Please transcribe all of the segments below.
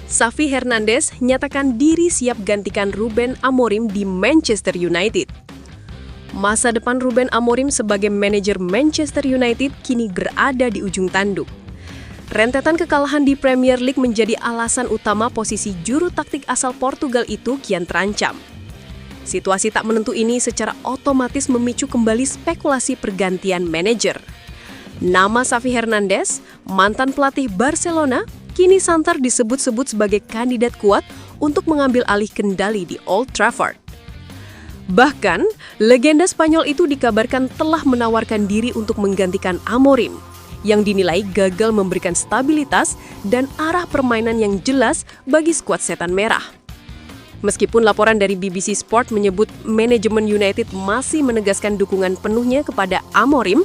Xavi Hernandez nyatakan diri siap gantikan Ruben Amorim di Manchester United. Masa depan Ruben Amorim sebagai manajer Manchester United kini berada di ujung tanduk. Rentetan kekalahan di Premier League menjadi alasan utama posisi juru taktik asal Portugal itu kian terancam. Situasi tak menentu ini secara otomatis memicu kembali spekulasi pergantian manajer. Nama Xavi Hernandez, mantan pelatih Barcelona, kini santer disebut-sebut sebagai kandidat kuat untuk mengambil alih kendali di Old Trafford. Bahkan, legenda Spanyol itu dikabarkan telah menawarkan diri untuk menggantikan Amorim, yang dinilai gagal memberikan stabilitas dan arah permainan yang jelas bagi skuad Setan Merah. Meskipun laporan dari BBC Sport menyebut manajemen United masih menegaskan dukungan penuhnya kepada Amorim,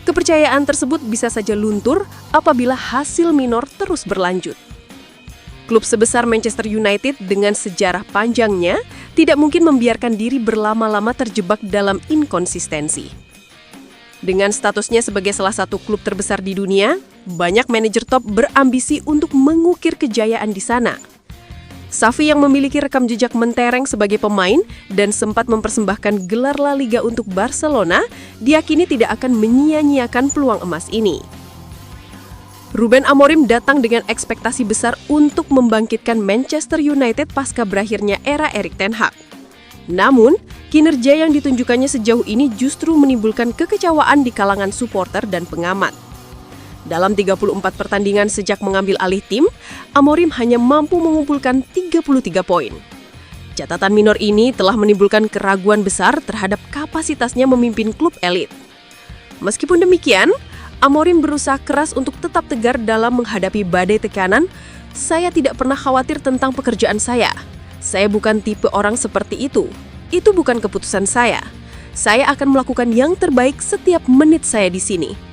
kepercayaan tersebut bisa saja luntur apabila hasil minor terus berlanjut. Klub sebesar Manchester United dengan sejarah panjangnya tidak mungkin membiarkan diri berlama-lama terjebak dalam inkonsistensi. Dengan statusnya sebagai salah satu klub terbesar di dunia, banyak manajer top berambisi untuk mengukir kejayaan di sana. Xavi yang memiliki rekam jejak mentereng sebagai pemain dan sempat mempersembahkan gelar La Liga untuk Barcelona, diyakini tidak akan menyia-nyiakan peluang emas ini. Ruben Amorim datang dengan ekspektasi besar untuk membangkitkan Manchester United pasca berakhirnya era Erik ten Hag. Namun, kinerja yang ditunjukkannya sejauh ini justru menimbulkan kekecewaan di kalangan supporter dan pengamat. Dalam 34 pertandingan sejak mengambil alih tim, Amorim hanya mampu mengumpulkan 33 poin. Catatan minor ini telah menimbulkan keraguan besar terhadap kapasitasnya memimpin klub elit. Meskipun demikian, Amorim berusaha keras untuk tetap tegar dalam menghadapi badai tekanan. Saya tidak pernah khawatir tentang pekerjaan saya. Saya bukan tipe orang seperti itu. Itu bukan keputusan saya. Saya akan melakukan yang terbaik setiap menit saya di sini.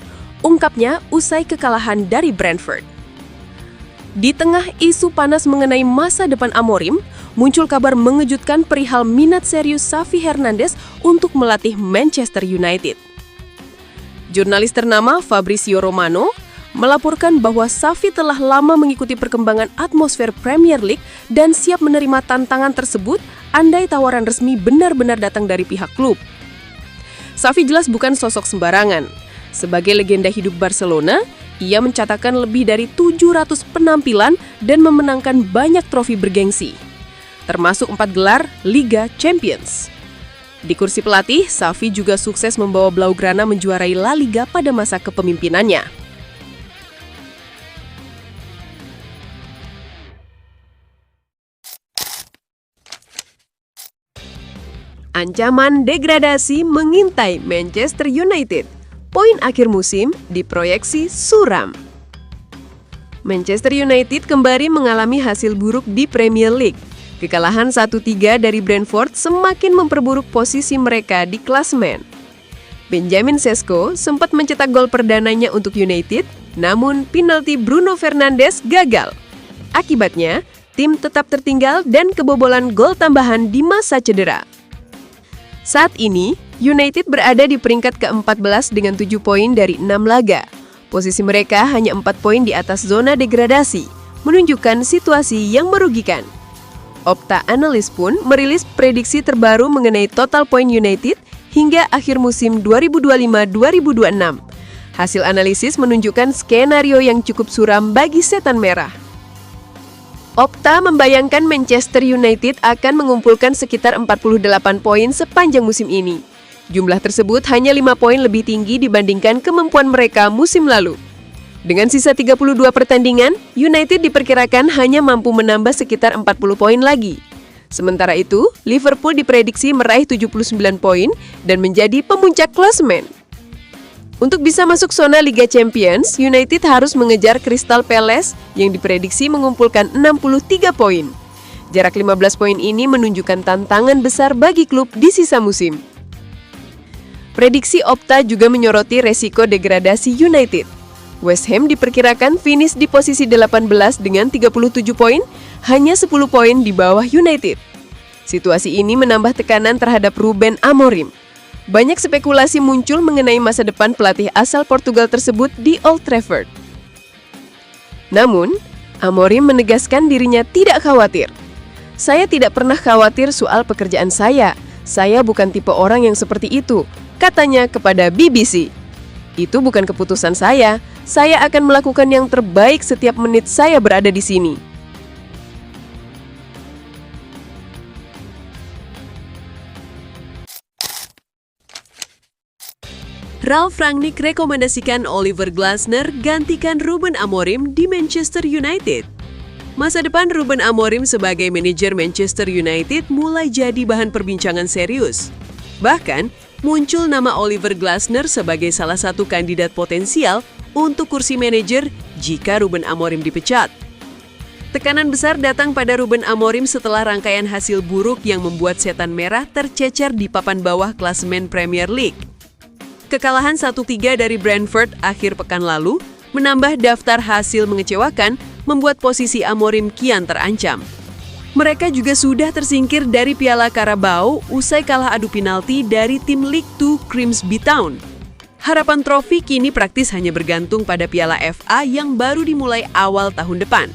Ungkapnya usai kekalahan dari Brentford. Di tengah isu panas mengenai masa depan Amorim, muncul kabar mengejutkan perihal minat serius Xavi Hernandez untuk melatih Manchester United. Jurnalis ternama Fabrizio Romano melaporkan bahwa Xavi telah lama mengikuti perkembangan atmosfer Premier League dan siap menerima tantangan tersebut andai tawaran resmi benar-benar datang dari pihak klub. Xavi jelas bukan sosok sembarangan. Sebagai legenda hidup Barcelona, ia mencatatkan lebih dari 700 penampilan dan memenangkan banyak trofi bergengsi, termasuk 4 gelar Liga Champions. Di kursi pelatih, Xavi juga sukses membawa Blaugrana menjuarai La Liga pada masa kepemimpinannya. Ancaman degradasi mengintai Manchester United. Poin akhir musim diproyeksi suram. Manchester United kembali mengalami hasil buruk di Premier League. Kekalahan 1-3 dari Brentford semakin memperburuk posisi mereka di klasemen. Benjamin Sesko sempat mencetak gol perdananya untuk United, namun penalti Bruno Fernandes gagal. Akibatnya, tim tetap tertinggal dan kebobolan gol tambahan di masa cedera. Saat ini, United berada di peringkat ke-14 dengan 7 poin dari 6 laga. Posisi mereka hanya 4 poin di atas zona degradasi, menunjukkan situasi yang merugikan. Opta Analyst pun merilis prediksi terbaru mengenai total poin United hingga akhir musim 2025-2026. Hasil analisis menunjukkan skenario yang cukup suram bagi Setan Merah. Opta membayangkan Manchester United akan mengumpulkan sekitar 48 poin sepanjang musim ini. Jumlah tersebut hanya 5 poin lebih tinggi dibandingkan kemampuan mereka musim lalu. Dengan sisa 32 pertandingan, United diperkirakan hanya mampu menambah sekitar 40 poin lagi. Sementara itu, Liverpool diprediksi meraih 79 poin dan menjadi pemuncak klasemen. Untuk bisa masuk zona Liga Champions, United harus mengejar Crystal Palace yang diprediksi mengumpulkan 63 poin. Jarak 15 poin ini menunjukkan tantangan besar bagi klub di sisa musim. Prediksi Opta juga menyoroti resiko degradasi United. West Ham diperkirakan finish di posisi 18 dengan 37 poin, hanya 10 poin di bawah United. Situasi ini menambah tekanan terhadap Ruben Amorim. Banyak spekulasi muncul mengenai masa depan pelatih asal Portugal tersebut di Old Trafford. Namun, Amorim menegaskan dirinya tidak khawatir. "Saya tidak pernah khawatir soal pekerjaan saya. Saya bukan tipe orang yang seperti itu," katanya kepada BBC. "Itu bukan keputusan saya. Saya akan melakukan yang terbaik setiap menit saya berada di sini." Ralf Rangnick rekomendasikan Oliver Glasner gantikan Ruben Amorim di Manchester United. Masa depan Ruben Amorim sebagai manajer Manchester United mulai jadi bahan perbincangan serius. Bahkan, muncul nama Oliver Glasner sebagai salah satu kandidat potensial untuk kursi manajer jika Ruben Amorim dipecat. Tekanan besar datang pada Ruben Amorim setelah rangkaian hasil buruk yang membuat Setan Merah tercecer di papan bawah klasemen Premier League. Kekalahan 1-3 dari Brentford akhir pekan lalu menambah daftar hasil mengecewakan, membuat posisi Amorim kian terancam. Mereka juga sudah tersingkir dari Piala Carabao usai kalah adu penalti dari tim League 2 Grimsby Town. Harapan trofi kini praktis hanya bergantung pada Piala FA yang baru dimulai awal tahun depan.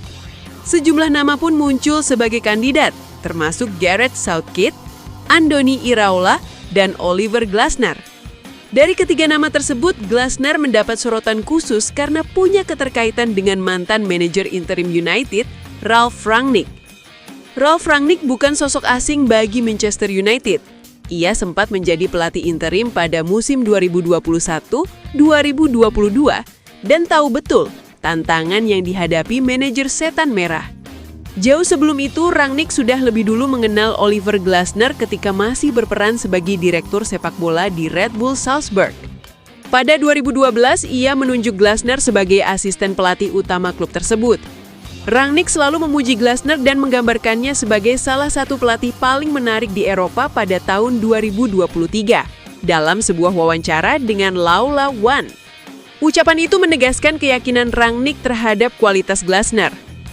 Sejumlah nama pun muncul sebagai kandidat, termasuk Gareth Southgate, Andoni Iraola, dan Oliver Glasner. Dari ketiga nama tersebut, Glasner mendapat sorotan khusus karena punya keterkaitan dengan mantan manajer interim United, Ralf Rangnick. Ralf Rangnick bukan sosok asing bagi Manchester United. Ia sempat menjadi pelatih interim pada musim 2021-2022 dan tahu betul tantangan yang dihadapi manajer Setan Merah. Jauh sebelum itu, Rangnick sudah lebih dulu mengenal Oliver Glasner ketika masih berperan sebagai direktur sepak bola di Red Bull Salzburg. Pada 2012, ia menunjuk Glasner sebagai asisten pelatih utama klub tersebut. Rangnick selalu memuji Glasner dan menggambarkannya sebagai salah satu pelatih paling menarik di Eropa pada tahun 2023 dalam sebuah wawancara dengan Laula One. Ucapan itu menegaskan keyakinan Rangnick terhadap kualitas Glasner.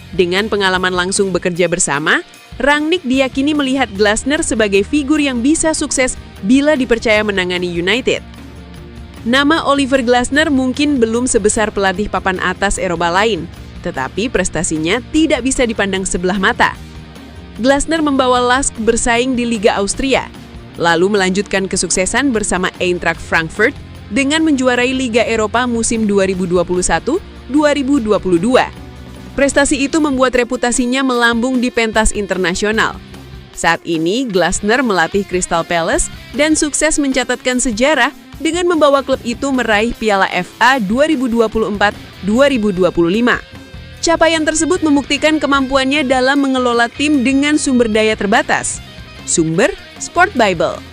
Dengan pengalaman langsung bekerja bersama, Rangnick diyakini melihat Glasner sebagai figur yang bisa sukses bila dipercaya menangani United. Nama Oliver Glasner mungkin belum sebesar pelatih papan atas Eropa lain, tetapi prestasinya tidak bisa dipandang sebelah mata. Glasner membawa Lask bersaing di Liga Austria, lalu melanjutkan kesuksesan bersama Eintracht Frankfurt dengan menjuarai Liga Eropa musim 2021-2022. Prestasi itu membuat reputasinya melambung di pentas internasional. Saat ini, Glasner melatih Crystal Palace dan sukses mencatatkan sejarah dengan membawa klub itu meraih Piala FA 2024-2025. Capaian tersebut membuktikan kemampuannya dalam mengelola tim dengan sumber daya terbatas. Sumber Sport Bible.